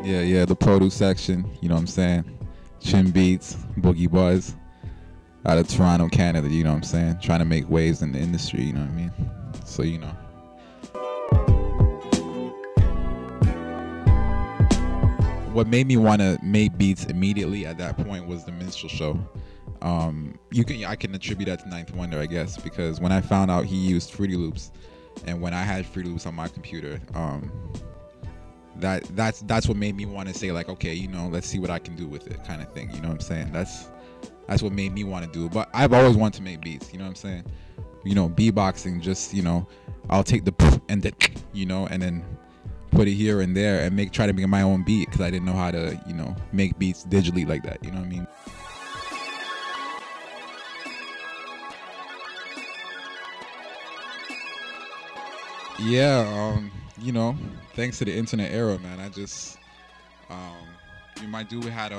Yeah, the produce section, you know what I'm saying? Chin Beats, Boogie Buzz, out of Toronto, Canada, you know what I'm saying? Trying to make waves in the industry, you know what I mean? So, you know. What made me want to make beats immediately at that point was the minstrel show. I can attribute that to Ninth Wonder, I guess, because when I found out he used Fruity Loops, and when I had Fruity Loops on my computer, that's what made me want to say, like, okay, you know, let's see what I can do with it, kind of thing. You know what I'm saying? That's what made me want to do it. But I've always wanted to make beats. You know what I'm saying? You know, beatboxing, just, you know, I'll take the and the, you know, and then put it here and there and try to make my own beat, because I didn't know how to, you know, make beats digitally like that. You know what I mean? Yeah, you know, thanks to the internet era, man, I just, my dude had,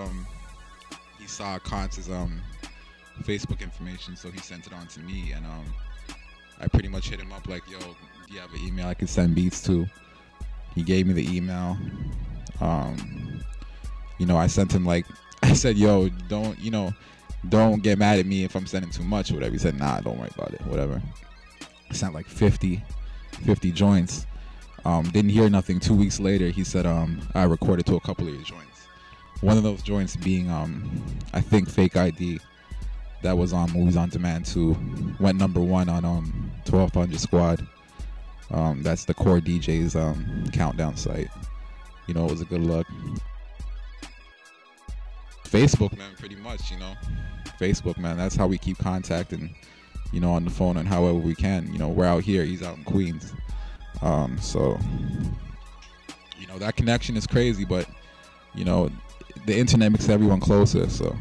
he saw Conce's, Facebook information, so he sent it on to me, and, I pretty much hit him up like, yo, do you have an email I could send beats to? He gave me the email. You know, I sent him, like, I said, yo, don't get mad at me if I'm sending too much or whatever. He said, nah, don't worry about it, whatever. I sent like 50 joints. Didn't hear nothing. 2 weeks later, he said, I recorded to a couple of your joints. One of those joints being, I think, Fake ID. That was on Movies on Demand 2. Went #1 on 1200 Squad. That's the Core DJ's countdown site. You know, it was a good look. Facebook, man, pretty much, you know. Facebook, man, that's how we keep contacting, you know, on the phone and however we can. You know, we're out here, he's out in Queens. So, you know, that connection is crazy, but, you know, the internet makes everyone closer, so,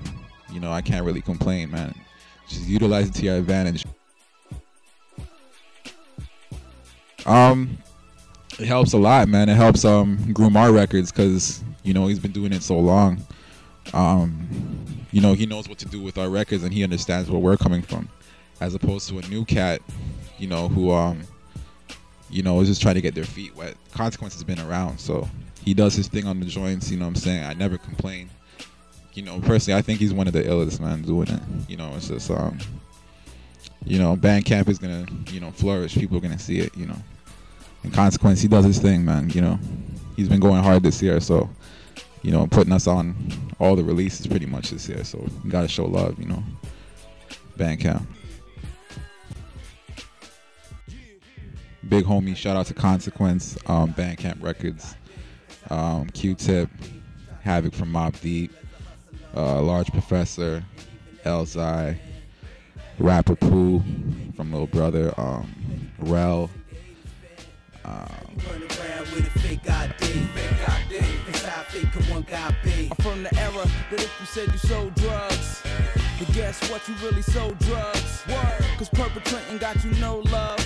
you know, I can't really complain, man. Just utilize it to your advantage. It helps a lot, man. It helps groom our records, because, you know, he's been doing it so long. You know, he knows what to do with our records, and he understands where we're coming from, as opposed to a new cat, you know, who you know, is just trying to get their feet wet. Consequence has been around, so he does his thing on the joints, you know what I'm saying? I never complain. You know, personally, I think he's one of the illest, man, doing it. You know, it's just, you know, Bandcamp is gonna, you know, flourish. People are gonna see it, you know. In consequence, he does his thing, man, you know. He's been going hard this year, so, you know, putting us on all the releases pretty much this year, so you gotta show love, you know. Bandcamp. Big homie, shout out to Consequence, Bandcamp Records, Q-Tip, Havoc from Mobb Deep, Large Professor, Elzai, Rapper Pooh from Lil Brother, Rel. I'm from the era that if you said you sold drugs, but guess what, you really sold drugs. Cause perpetrating got you no love.